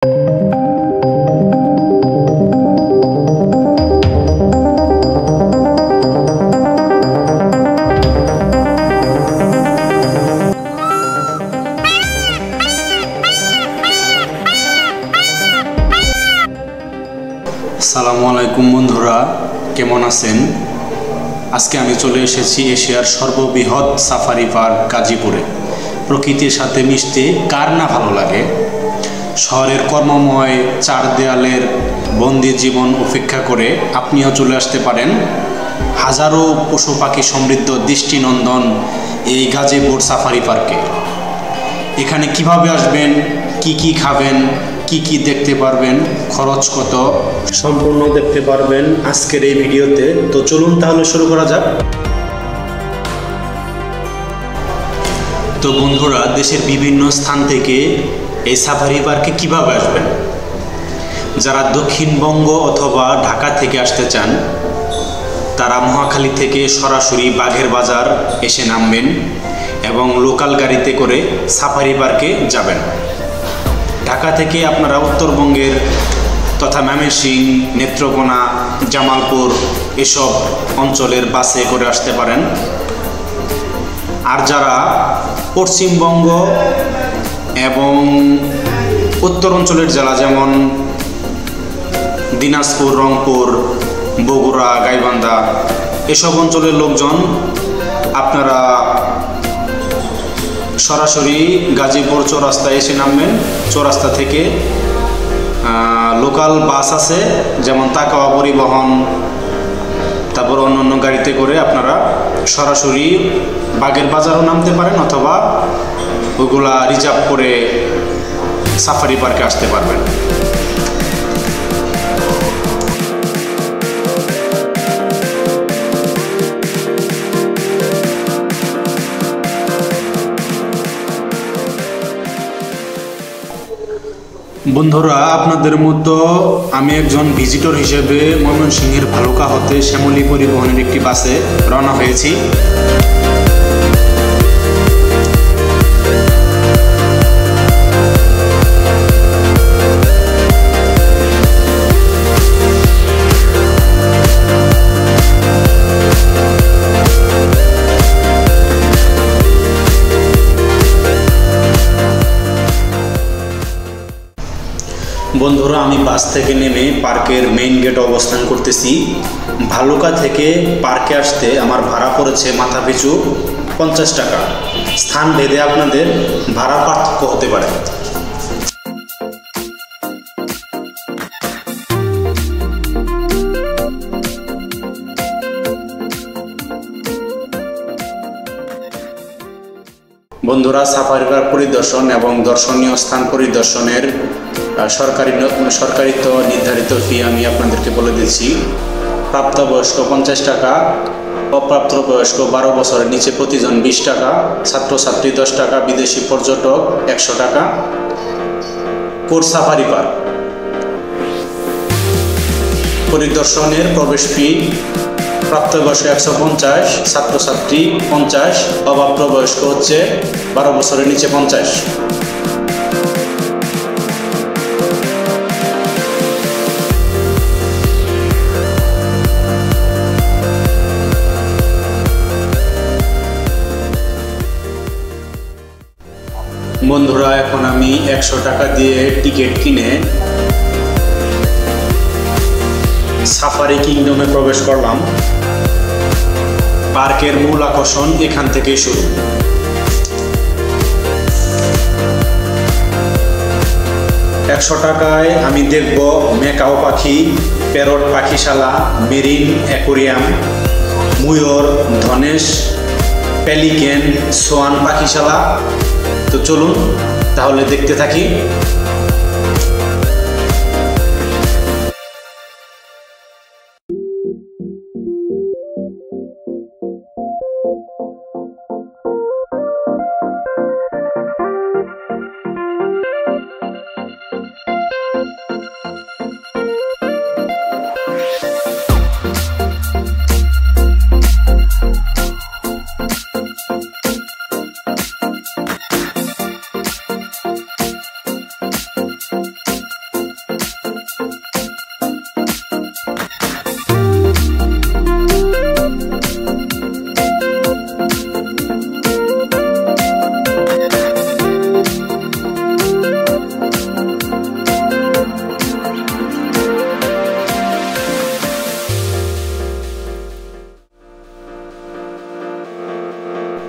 আসসালামু আলাইকুম বন্ধুরা, কেমন আছেন? আজকে আমি চলে এসেছি এশিয়ার সর্ববৃহৎ সাফারি পার্ক গাজীপুরে। প্রকৃতির সাথে মিশতে কার না ভালো লাগে? শহরের কর্মময় চার দেয়ালের বন্দি জীবন উপেক্ষা করে আপনিও চলে আসতে পারেন হাজারো পশু পাখি সমৃদ্ধ দৃষ্টিনন্দন এই গাজীপুর সাফারি পার্কে। এখানে কিভাবে আসবেন, কি খাবেন, কি দেখতে পারবেন, খরচ কত, সম্পূর্ণ দেখতে পারবেন আজকের এই ভিডিওতে। তো চলুন তাহলে শুরু করা যাক। তো বন্ধুরা, দেশের বিভিন্ন স্থান থেকে এই সাফারি পার্কে কিভাবে আসবেন? যারা দক্ষিণবঙ্গ অথবা ঢাকা থেকে আসতে চান তারা মহাখালী থেকে সরাসরি বাঘের বাজার এসে নামবেন এবং লোকাল গাড়িতে করে সাফারি পার্কে যাবেন। ঢাকা থেকে আপনারা উত্তরবঙ্গের তথা ময়মনসিংহ, নেত্রকোনা, জামালপুর এসব অঞ্চলের বাসে করে আসতে পারেন। আর যারা পশ্চিমবঙ্গ এবং উত্তর অঞ্চলের জেলা যেমন দিনাজপুর, রংপুর, বগুড়া, গাইবান্ধা এসব অঞ্চলের লোকজন আপনারা সরাসরি গাজীপুর চৌরাস্তায় এসে নামবেন। চৌরাস্তা থেকে লোকাল বাস আছে যেমন তাকাওয়া পরিবহন, তারপর অন্য গাড়িতে করে আপনারা সরাসরি বাগের বাজারও নামতে পারেন অথবা ওইগুলা রিজার্ভ করে সাফারি পার্কে আসতে পারবেন। বন্ধুরা, আপনাদের মতো আমি একজন ভিজিটর হিসেবে ময়মনসিংহের ভালুকা হতে শ্যামলী পরিবহনের একটি বাসে রওনা হয়েছি। বন্ধুরা, আমি বাস থেকে নেমে পার্কের মেইন গেটে অবস্থান করতেছি। ভালুকা থেকে পার্কে আসতে আমার ভাড়া পড়েছে মাথাপিছু 50 টাকা। স্থান ভেদে আপনাদের ভাড়া পার্থক্য হতে পারে। বন্ধুরা, সাফারি পার্ক পরিদর্শন এবং দর্শনীয় স্থান পরিদর্শনের সরকারিত নির্ধারিত ফি আমি আপনাদেরকে বলে দিচ্ছি। প্রাপ্তবয়স্ক 50 টাকা, অপ্রাপ্তবয়স্ক 12 বছরের নিচে প্রতিজন 20 টাকা, ছাত্রছাত্রী 10 টাকা, বিদেশি পর্যটক 100 টাকা। কোর সাফারি পার্ক পরিদর্শনের প্রবেশ ফি প্রাপ্তবয়স্ক 150, ছাত্রছাত্রী 50, অপ্রাপ্তবয়স্ক হচ্ছে 12 বছরের নিচে 50। বন্ধুরা, এখন আমি 100 টাকা দিয়ে টিকিট কিনে সাফারি কিংডমে প্রবেশ করলাম। পার্কের মূল আকর্ষণ এখান থেকেই শুরু। একশো টাকায় আমি দেখব মেকাও পাখি, প্যারট পাখিশালা, মেরিন অ্যাকোরিয়াম, ময়ূর, ধনেশ, পেলিকেন, সোয়ান পাখিশালা। তো চলুন তাহলে দেখতে থাকি।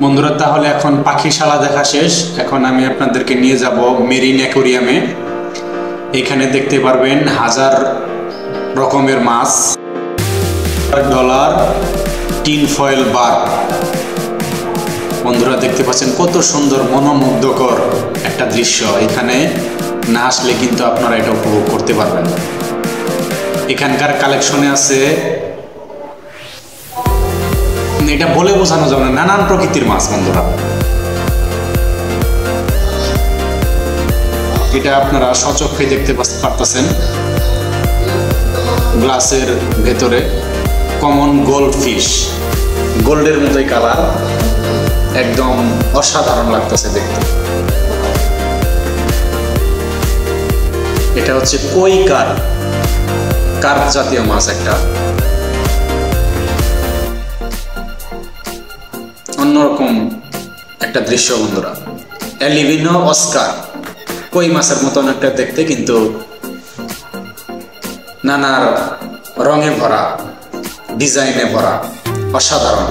বন্ধুরা, তাহলে এখন পাখিশালা দেখা শেষ। এখন আমি আপনাদেরকে নিয়ে যাব মেরিন অ্যাকোরিয়ামে। এখানে দেখতে পারবেন হাজার রকমের মাছ, ডলার টিন ফয়েল বার। বন্ধুরা দেখতে পাচ্ছেন কত সুন্দর মনোমুগ্ধকর একটা দৃশ্য। এখানে না আসলে কিন্তু আপনারা এটা উপভোগ করতে পারবেন না। এখানকার কালেকশনে আছে, এটা বলে বোঝানো যাবে না, নানান প্রকৃতির মাছ। বন্ধুরা, এটা আপনারা সচক্ষে দেখতে পারতেছেন। গ্লাসের ভেতরে কমন গোল্ড ফিশ, গোল্ডের মতোই কালার, একদম অসাধারণ লাগতেছে দেখতে। এটা হচ্ছে কই কার্প জাতীয় মাছ একটা, অন্যরকম একটা দৃশ্য। বন্ধুরা, অ্যালিভিনো অস্কার, কই মাছের মতো অনেকটা দেখতে, কিন্তু নানা রঙে ভরা, ডিজাইনে ভরা, অসাধারণ।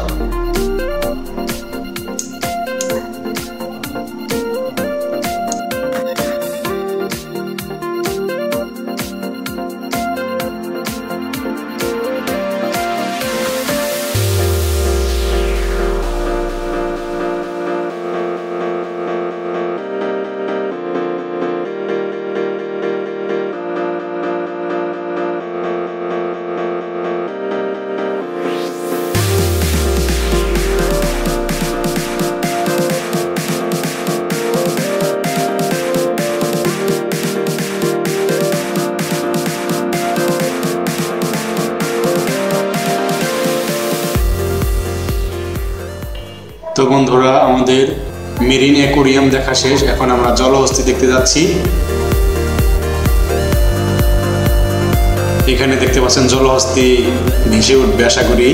তো বন্ধুরা, আমাদের মেরিন অ্যাকোরিয়াম দেখা শেষ। এখন আমরা জলহস্তী দেখতে যাচ্ছি। এখানে দেখতে পাচ্ছেন জলহস্তী ভেসে উঠবে আশা করি।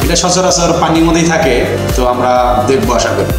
এটা সচরাচর পানির মধ্যেই থাকে, তো আমরা দেখবো আশা করি।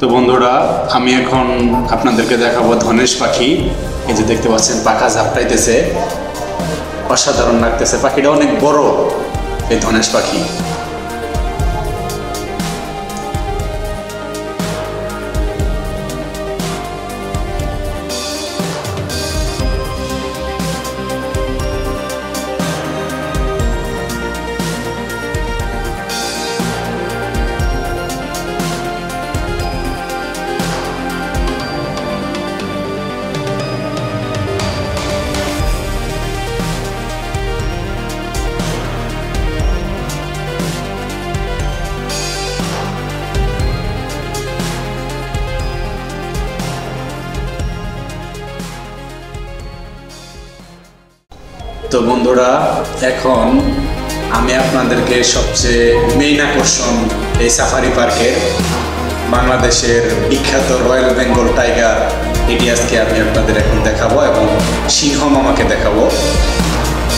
তো বন্ধুরা, আমি এখন আপনাদেরকে দেখাবো ধনেশ পাখি। এই যে দেখতে পাচ্ছেন পাখা ঝাপটাইতেছে, অসাধারণ লাগতেছে। পাখিটা অনেক বড়, এই ধনেশ পাখি। তো বন্ধুরা, এখন আমি আপনাদেরকে সবচেয়ে মেইন আকর্ষণ এই সাফারি পার্কের বাংলাদেশের বিখ্যাত রয়্যাল বেঙ্গল টাইগার, এটি আজকে আমি আপনাদের এখন দেখাবো এবং সিংহ মামাকে দেখাবো।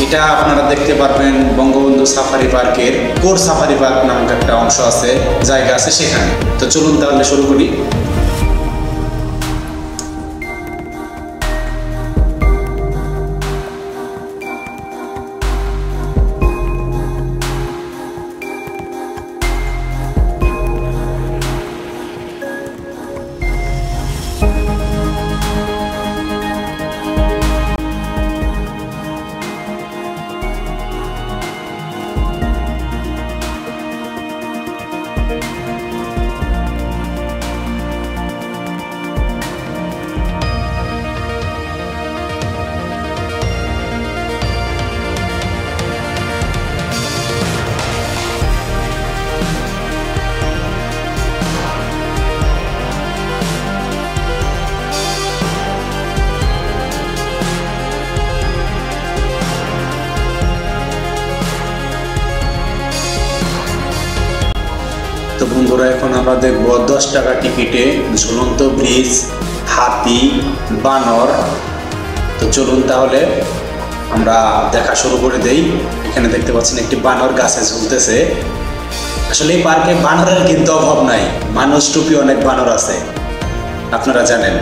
এটা আপনারা দেখতে পারবেন বঙ্গবন্ধু সাফারি পার্কের কোর সাফারি পার্ক নামক একটা অংশ আছে, জায়গা আছে সেখানে। তো চলুন তাহলে শুরু করি। বন্ধুরা এখন আমরা দেখব 10 টাকা টিকিটে ঝুলন্ত ব্রিজ, হাতি, বানর। তো চলুন তাহলে আমরা দেখা শুরু করে দেই। এখানে দেখতে পাচ্ছেন একটি বানর গাছে ঝুলতেছে। আসলে এই পার্কে বানরের কিন্তু অভাব নাই, মানুষ টুপি অনেক বানর আছে, আপনারা জানেন।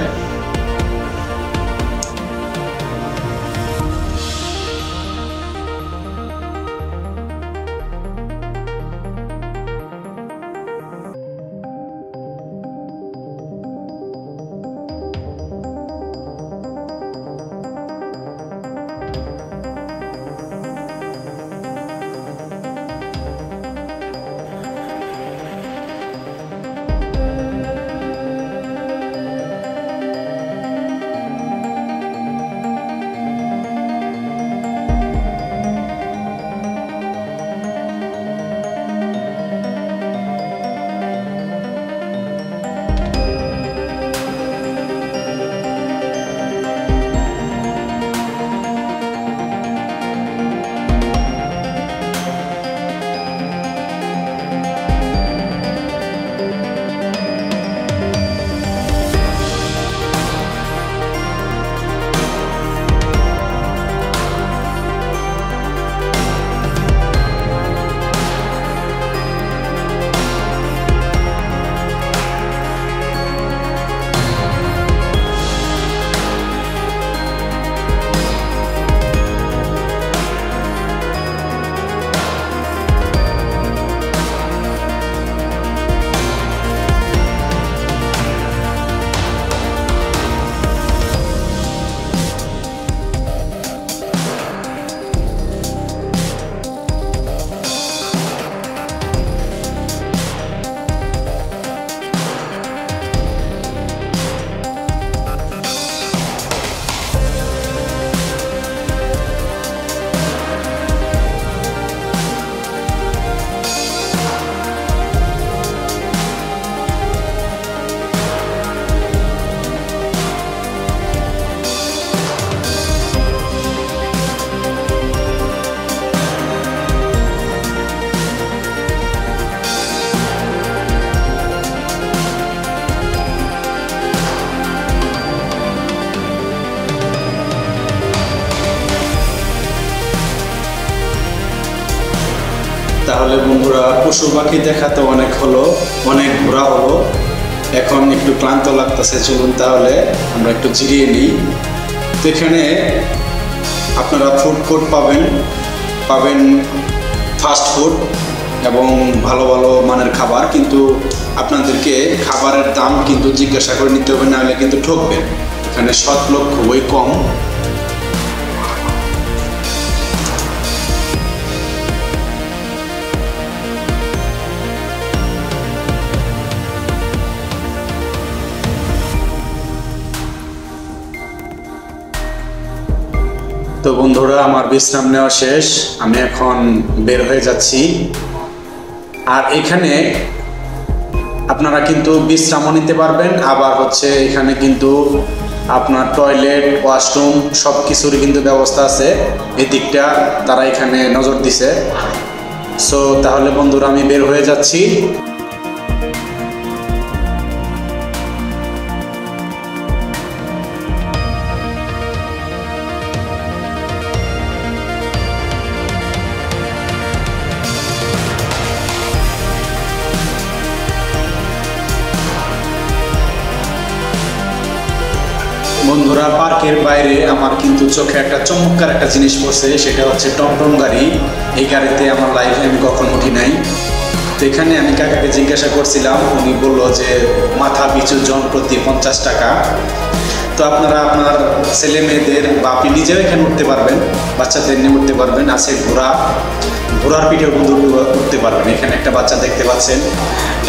তাহলে বন্ধুরা পশু পাখি দেখা তো অনেক হলো, অনেক ঘোরা হলো, এখন একটু ক্লান্ত লাগতেছে। চলুন তাহলে আমরা একটু জিরিয়ে নিই। তো এখানে আপনারা ফুড কোর্ট পাবেন ফাস্ট ফুড এবং ভালো ভালো মানের খাবার, কিন্তু আপনাদেরকে খাবারের দাম কিন্তু জিজ্ঞাসা করে নিতে হবে, নাহলে কিন্তু ঠকবেন। এখানে সৎ লোক খুবই কম। তো বন্ধুরা আমার বিশ্রাম নেওয়া শেষ, আমি এখন বের হয়ে যাচ্ছি। আর এখানে আপনারা কিন্তু বিশ্রামও নিতে পারবেন, আবার হচ্ছে এখানে কিন্তু আপনার টয়লেট, ওয়াশরুম সব কিছুরই কিন্তু ব্যবস্থা আছে। এদিকটা তারা এখানে নজর দিছে। সো তাহলে বন্ধুরা আমি বের হয়ে যাচ্ছি। বন্ধুরা পার্কের বাইরে আমার কিন্তু চোখে একটা চমৎকার একটা জিনিস পড়ছে, সেটা হচ্ছে টমটম গাড়ি। এই গাড়িতে আমার লাইফে আমি কখনো উঠি নাই। তো এখানে আমি কাকাকে জিজ্ঞাসা করছিলাম, উনি বললো যে মাথা পিছু জন প্রতি 50 টাকা। তো আপনারা আপনার ছেলে মেয়েদের বা আপনি নিজেও এখানে উঠতে পারবেন, বাচ্চাদের নিয়ে উঠতে পারবেন। আছে ঘোড়ার পিঠেও কিন্তু উঠতে পারবেন। এখানে একটা বাচ্চা দেখতে পাচ্ছেন,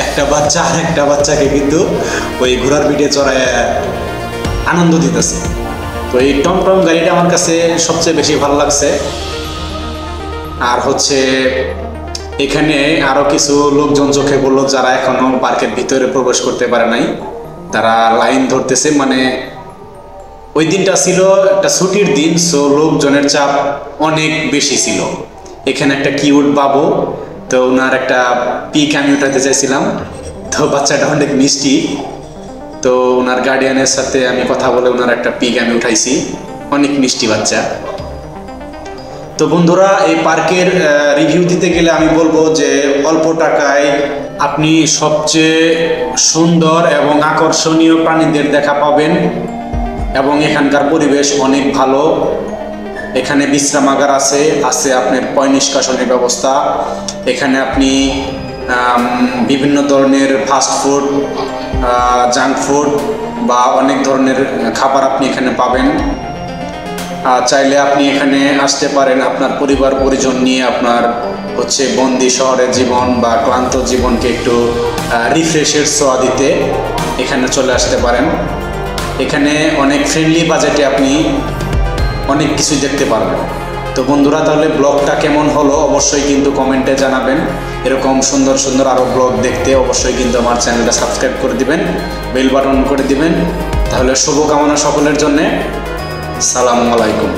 একটা বাচ্চা আর একটা বাচ্চাকে কিন্তু ওই ঘোড়ার পিঠে চড়ায় আনন্দ দিতেছে। তো এই টমটম গাড়িটা আমার কাছে সবচেয়ে বেশি ভালো লাগছে। আর হচ্ছে এখানে আরো কিছু লোকজন চোখে পড়লো যারা এখনো পার্কের ভিতরে প্রবেশ করতে পারে নাই, তারা লাইন ধরতেছে। মানে ওই দিনটা ছিল একটা ছুটির দিন, সো লোকজনের চাপ অনেক বেশি ছিল। এখানে একটা কিউট বাবু তো ওনার একটা পিক আমি উঠাতে চাইছিলাম। তো বাচ্চাটা অনেক মিষ্টি, তো ওনার গার্ডিয়ানের সাথে আমি কথা বলে ওনার একটা পিক আমি উঠাইছি, অনেক মিষ্টি বাচ্চা। তো বন্ধুরা, এই পার্কের রিভিউ দিতে গেলে আমি বলবো যে অল্প টাকায় আপনি সবচেয়ে সুন্দর এবং আকর্ষণীয় প্রাণীদের দেখা পাবেন এবং এখানকার পরিবেশ অনেক ভালো। এখানে বিশ্রামাগার আছে আপনার পয় নিষ্কাশনের ব্যবস্থা। এখানে আপনি বিভিন্ন ধরনের ফাস্ট ফুড, জাঙ্ক ফুড বা অনেক ধরনের খাবার আপনি এখানে পাবেন। চাইলে আপনি এখানে আসতে পারেন আপনার পরিবার পরিজন নিয়ে, আপনার বন্দি শহরের জীবন বা ক্লান্ত জীবনকে একটু রিফ্রেশের ছোঁয়া দিতে এখানে চলে আসতে পারেন। এখানে অনেক ফ্রেন্ডলি বাজেটে আপনি অনেক কিছু দেখতে পারবেন। তো বন্ধুরা, তাহলে ব্লগটা কেমন হলো অবশ্যই কিন্তু কমেন্টে জানাবেন। এরকম সুন্দর সুন্দর আরও ব্লগ দেখতে অবশ্যই কিন্তু আমার চ্যানেলটা সাবস্ক্রাইব করে দিবেন, বেল বাটন করে দিবেন। তাহলে শুভকামনা সকলের জন্যে। সালামু আলাইকুম।